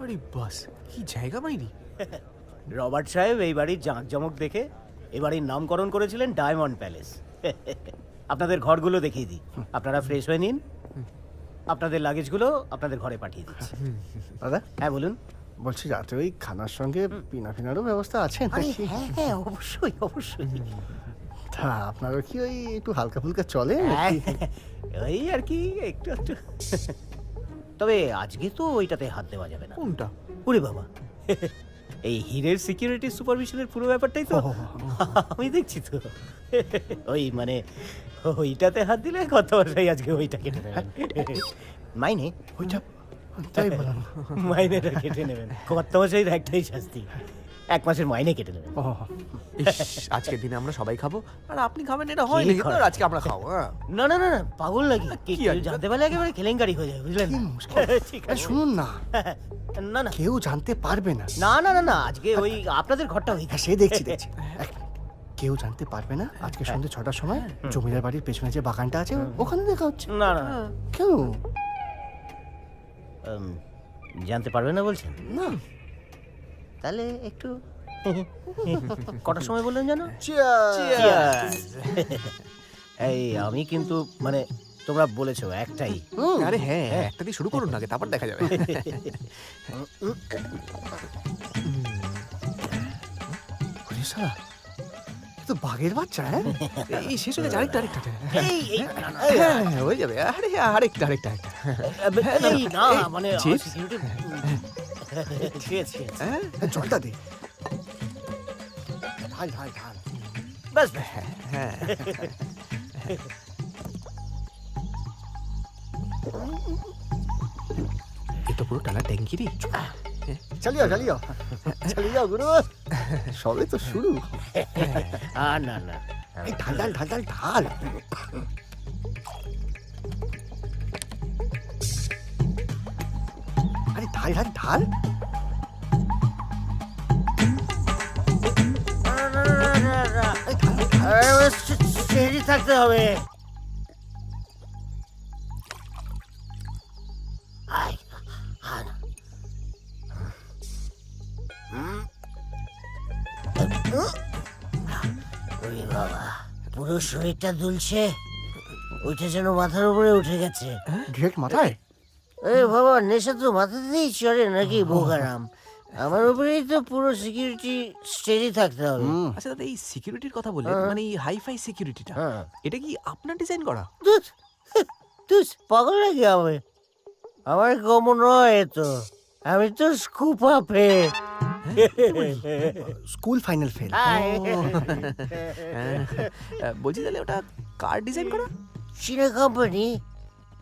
আরে বাস, কি জায়গা মাইরি। রবার্ট সাহেব এই বাড়ির জাঁকজমক দেখে এই বাড়ির নামকরণ করেছিলেন ডায়মন্ড প্যালেস। আপনাদের ঘরগুলো দেখিয়ে দিই, আপনারা ফ্রেশ হয়ে নিন, আপনাদের লাগেজগুলো আপনাদের ঘরে পাঠিয়ে দিচ্ছি। দাদা, হ্যাঁ বলুন। বলছি রাতে ওই খানার সঙ্গে পিনা ফিনারও ব্যবস্থা আছে আরে নাকি? হ্যাঁ হ্যাঁ, অবশ্যই অবশ্যই। তা আপনারও কি ওই একটু হালকা ফুলকা চলে হ্যাঁ, নাকি? ওই আর কি একটু একটু। তবে আজকে তো ওইটাতে হাত দেওয়া যাবে না। কোনটা? ওরে বাবা, এই হিরের সিকিউরিটি সুপারভিশনের পুরো ব্যাপারটাই তো আমি দেখছি তো। ওই মানে ওইটাতে হাত দিলে কত বছরই আজকে ওইটা কেটে নেবেন। মাইনে ওইটা তাই বললাম। মাইনেটা কেটে নেবেন, কত বছরের একটাই শাস্তি, 1 মাসের মাইনে কেটে নেবেন। ও ইস, আজকের দিনে আমরা সবাই খাবো আর আপনি খাবেন, এটা হয় নাকি? খারাপ? তো আজকে আমরা খাবো। হ্যাঁ, না না না না, পাগল নাকি? কি কেউ আছে? জানতে পারলে একেবারে কেলেঙ্কারি হয়ে যায়, বুঝলেন? কি মুশকিল। ঠিক আরে আছে, শুনুন না, না না কেউ জানতে পারবে না। না না না না, আজকে ওই আপনাদের ঘরটা ওই হ্যাঁ, সে দেখছি দেখছি। এক মিনিট। কেউ জানতে পারবে না। আজকে সন্ধ্যে 6টার সময় জমিদার বাড়ির পেছনে যে বাগানটা আছে ওখানে দেখা হচ্ছে। না না না, কেউ জানতে পারবে না বলছেন? না। তাহলে একটু কটার সময় বললেন জানো? এই আমি কিন্তু মানে তোমরা বলেছো একটাই। আরে হ্যাঁ, একটা দিয়ে শুরু করুন আগে, তারপর দেখা যাবে। ওরে শালা, এ তো বাঘের বাচ্চা। হ্যাঁ এই শেষ হয়ে গেছে, আরেকটা আরেকটা। এই না, না, হ্যাঁ, হয়ে যাবে। আরে আরেকটা আরেকটা। এই না মানে চিপস? security- ঠিক আছে, ঠিক আছে। হ্যাঁ, জলটা দে। ঢাল ঢাল ঢাল। ব্যাস ব্যাস। হ্যাঁ। এ তো পুরো টানা ট্যাঙ্কিরই। চালিয়ে চালিয়ে চালিয়ে যাও গুরু, সবে তো শুরু। না না, এই ঢাল ঢাল ঢাল ঢাল ঢাল। আরে ঢাল ঢাল ঢাল। স্টেডি থাকতে হবে। আয়, আয় না। ওরে বাবা, পুরো শরীরটা দুলছে, ওইটা যেন মাথার উপরে উঠে গেছে। ডিরেক্ট মাথায়? এ বাবা, নেশা তো মাথাতেই চড়ে নাকি বোকারাম? আমার উপরেই তো পুরো সিকিউরিটি স্টেডি থাকতে হবে। আচ্ছা দাদা, এই সিকিউরিটির কথা বললেন, মানে এই হাইফাই সিকিউরিটিটা, হ্যাঁ। এটা কি আপনার ডিজাইন করা? তুই তুই পাগল নাকি? আমার কম নয় তো, আমি তো স্কুপ আপে। School final fail. বলছি তাহলে ওটা কার ডিজাইন করা? চীনা কোম্পানি,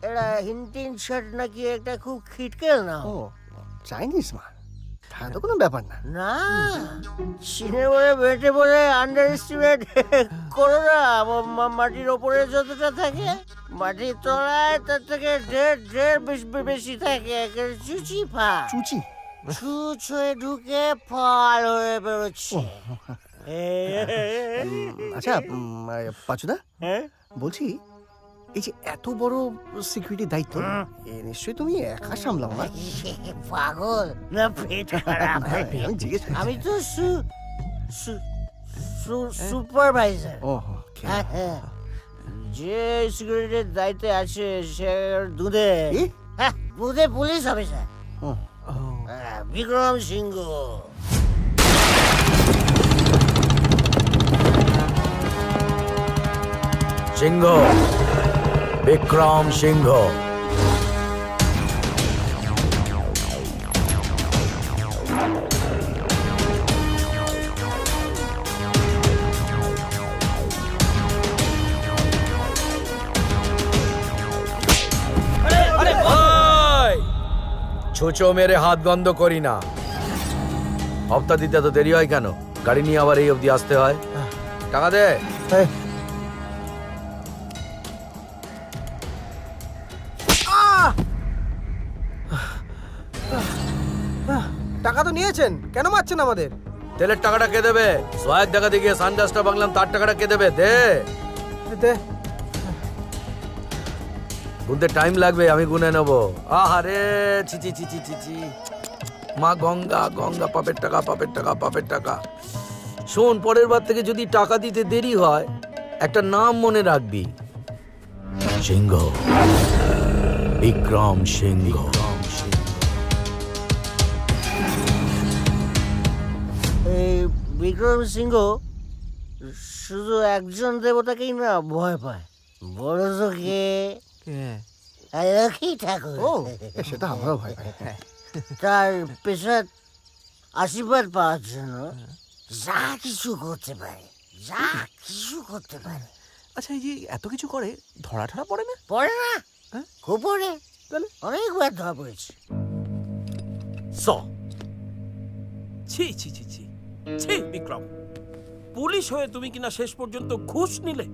এটা হিন্টিন শার্ট নাকি একটা খুব খিটকেল না? ও চাইনিজ মাল, তা তো কোনো ব্যাপার না। না, চীনে বলে বেটে বলে আন্ডার এস্টিমেট করো না। মাটির ওপরে যতটা থাকে, মাটির তলায় তার থেকে ঢের বেশি থাকে। চুচি ফা চুচি ছুঁচ হয়ে ঢুকে ফল হয়ে বেরোচ্ছে। আচ্ছা পাচুদা, হ্যাঁ, বলছি এই যে এত বড় সিকিউরিটি দায়িত্ব, এ নিশ্চয়ই তুমি একা সামলাও না? পাগল না পেট খারাপ? আমি জিজ্ঞেস করছি। আমি তো সুপারভাইজার। ও যে সিকিউরিটির দায়িত্বে আছে সে দুধে কি? হ্যাঁ, দুধে পুলিশ অফিসার ও, বিক্রম সিংহ। সিংহ, বিক্রম সিংহ। ছুঁচো মেরে হাত বন্ধ করি না। হপ্তা দিতে তো দেরি হয় কেন? গাড়ি নিয়ে আবার এই অবধি আসতে হয়। টাকা দে। টাকা তো নিয়েছেন, কেন মারছেন আমাদের? তেলের টাকাটা কে দেবে? সোয়াগ দেখাতে গিয়ে সানডাস্টটা বাংলাম, তার টাকাটা কে দেবে? দে। দে। গুনতে টাইম লাগবে, আমি গুনে নেবো। আহারে ছি ছি ছি ছি ছি ছি। মা গঙ্গা গঙ্গা, পাপের টাকা পাপের টাকা পাপের টাকা। শোন, পরের বার থেকে যদি টাকা দিতে দেরি হয়, একটা নাম মনে রাখবি, সিংহ, বিক্রম সিংহ। এই বিক্রম সিংহ শুধু একজন দেবতাকেই না ভয় পায়, বড় চোখে হ্যাঁ। লক্ষ্মী ঠাকুর। ও সেটা আমরাও ভয় পাই। তার পেশার আশীর্বাদ পাওয়ার জন্য যা কিছু করতে পারে, যা কিছু করতে পারে। আচ্ছা, এই যে এত কিছু করে, ধরা ঠরা পড়ে না? পড়ে না? হ্যাঁ? খুব পড়ে, তাহলে? অনেকবার ধরা পড়েছে। ছি ছি ছি ছি ছি বিক্রম, পুলিশ হয়ে তুমি কিনা শেষ পর্যন্ত ঘুষ নিলে,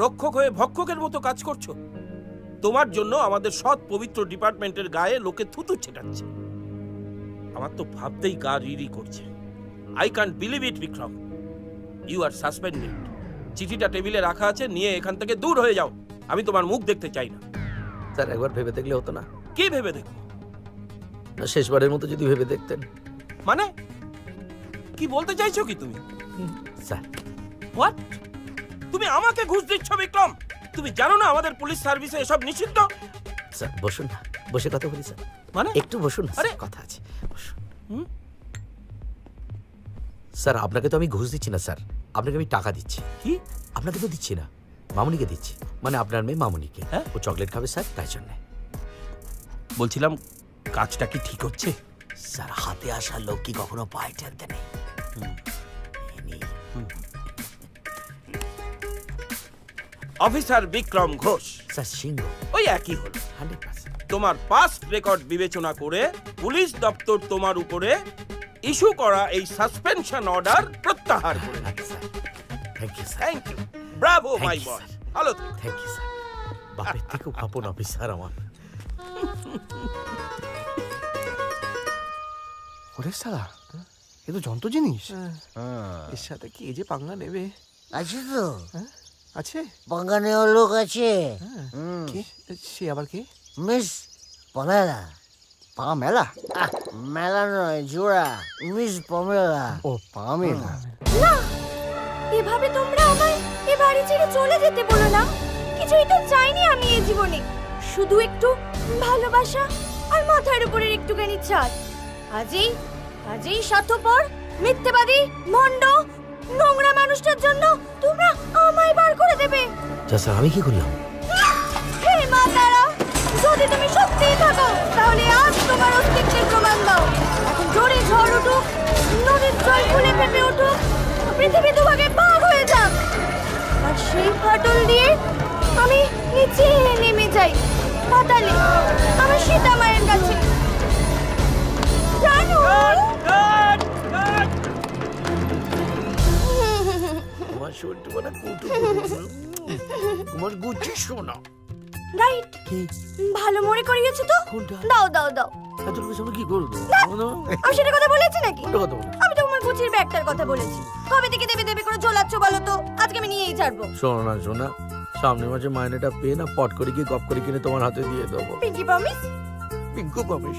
রক্ষক হয়ে ভক্ষকের মতো কাজ করছো। তোমার জন্য আমাদের সৎ পবিত্র ডিপার্টমেন্টের গায়ে লোকে থুতু ছেটাচ্ছে। আমার তো ভাবতেই গা রিরি করছে। I can't believe it Vikram, you are suspended. চিঠিটা টেবিলে রাখা আছে, নিয়ে এখান থেকে দূর হয়ে যাও। আমি তোমার মুখ দেখতে চাই না। স্যার, একবার ভেবে দেখলে হতো না? কি ভেবে দেখো? না, শেষবারের মতো যদি ভেবে দেখতেন। মানে কি বলতে চাইছো কি তুমি? Sir, what? তুমি আমাকে ঘুষ দিচ্ছ বিক্রম? তুমি জানো না আমাদের পুলিশ সার্ভিসে এসব নিষিদ্ধ? স্যার বসুন না, বসে কথা বলি স্যার। মানে একটু বসুন না, আরে! স্যার, কথা আছে, বসুন। হুম? স্যার, আপনাকে তো আমি ঘুষ দিচ্ছি না স্যার, আপনাকে আমি টাকা দিচ্ছি। কি? আপনাকে তো দিচ্ছি না, মামুনিকে দিচ্ছি, মানে আপনার মেয়ে মামুনিকে। হ্যাঁ? ও চকলেট খাবে স্যার, তাই জন্য। বলছিলাম, কাজটা কি ঠিক হচ্ছে? স্যার, হাতে আসা লোক কি কখনো পায় টেরতে নেই। অফিসার বিক্রম ঘোষ, স্যার, সিংহ, ওই একই হলো। 100%। তোমার পাস্ট রেকর্ড বিবেচনা করে পুলিশ দপ্তর তোমার উপরে ইস্যু করা এই সাসপেনশন অর্ডার প্রত্যাহার করে। Thank you sir, thank you, bravo Thank my you, boy. sir. ভালো থেকো। Thank you sir. বাপের থেকেও আপন অফিসার আমার। ওরে সালা, এ তো যন্ত্র জিনিস। এর সাথে কি যে পাঙ্গা নেবে? আছে তো, আছে? পাঙ্গা নেওয়ার লোক আছে। কে? সে আবার কে? মিস পমেলা। পা মেলা? মেলা নয়, জোড়া, মিস পমেলা। ও পা মেলা। না, এভাবে তোমরা আমায় এ বাড়ি ছেড়ে চলে যেতে বলো না। কিছুই তো চাইনি আমি এই জীবনে, শুধু একটু ভালোবাসা আর মাথার উপরের একটুখানি ছাদ। আজই স্বার্থপর, মিথ্যেবাদী, ভণ্ড, নোংরা মানুষটার জন্য তোমরা আমায় বার করে দেবে। যা স্যার, আমি কি করলাম? হে মা তারা, যদি তুমি সত্যিই থাকো তাহলে আজ তোমার অস্তিত্বের প্রমাণ দাও। এখন জোরে ঝড় উঠুক, নদীর জল ফুলে ফেপে উঠুক, পৃথিবী দুভাগে ভাগ হয়ে যাক, আর সেই ফাটল দিয়ে আমি নিচে নেমে যাই, পাতালে, আমার সীতা মায়ের কাছে। জানো, তোমার শরীরটা বড় কুটু, তোমার গুচি শোনা। রাইট, কি? ভালো মনে করিয়েছো তো। কোনটা? দাও দাও দাও। এতটুকু সময় কি করবো? আমি সেটা কথা বলেছি নাকি? কোনটা কথা বলো? আমি তো আমার গুচির ব্যাগটার কথা বলেছি। কবে থেকে দেবে দেবে করে ঝোলাচ্ছ বলো তো? আজকে আমি নিয়েই ছাড়বো। শোনো না, শোনা, সামনের মাসে মাইনেটা পেয়ে না পট করে গিয়ে গপ করে কিনে তোমার হাতে দিয়ে দেবো। Pinky promise? পিঙ্কু পাবে।